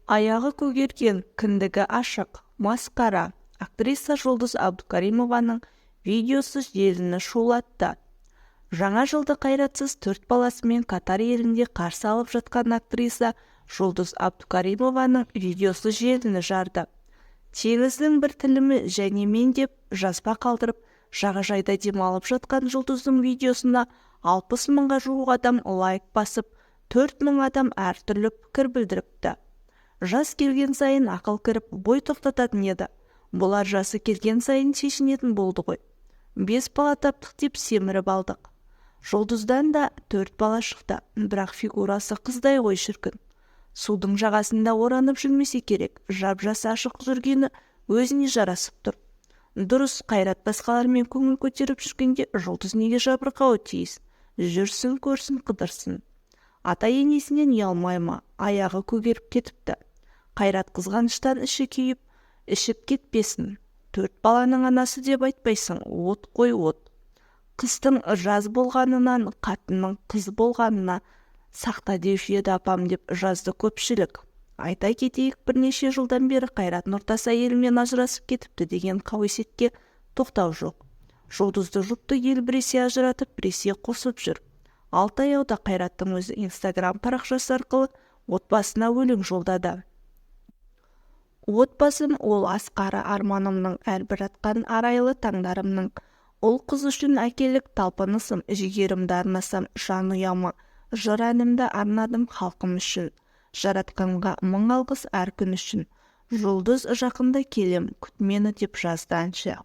Аяғы көгерген, кіндігі ашық, масқара. Актриса Жұлдыз Абдукаримованың видеосы желіні шулатты. Жаңа жылды қайратсыз 4 баласымен Катар елінде қарсы алып жатқан актриса Жұлдыз Абдукаримованың видеосы желіні жарды. Теңіздің бір тілімі және мен деп жазба қалдырып, жағажайда демалып жатқан Жұлдыздың видеосына 60 мыңға жуық адам лайк басып, 4 мың адам әртүрлі пікір білдіріпті. Жас келген сайын ақыл кіріп, бой тоқтататын еді. Бұлар жасы келген сайын шешінетін болды ғой. 5 бала таптық деп семіріп алдық. Жұлдыздан да 4 бала шықты, бірақ фигурасы қыздай ғой шіркін. Судың жағасында оранып жүрмесе керек, жап-жас ашық жүргені өзіне жарасып тұр. Дұрыс, қайрат басқалармен көңіл көтеріп жүргенде Жұлдыз неге жабырқауы тиіс? Жүрсін, көрсін, қыдырсын. Ата-енесінен ұялмай ма? Аяғы көгеріп кетіпті. Қайрат қызғаныштан іші күйіп, ішіп кетпесін. 4 баланың анасы деп айтпайсың, от қой от. Қыстың жаз болғанынан, қатынның қыз болғанына сақта деуші еді апам деп жазды көпшілік. Айта кетейік, бірнеше жылдан бері Қайрат Нұртас әйелімен ажырасып кетіпті деген қауесетке тоқтау жоқ. Жұлдызды жұпты ел біресе ажыратып, біресе қосып жүр. 6 аяуда Қайраттың өзі Инстаграм парақшасы арқылы отбасына өлең жолдады. Отбасым ол асқары арманымның, әрбір атқан арайлы таңдарымның. Ол қыз үшін әкелік талпынысым, жігерімді арнасам жан ұямы. Жыр әнімді арнадым халқым үшін. Жаратқанға мың алғыс әр күн үшін. Жұлдыз жақында келем, күт мені деп жазды әнші.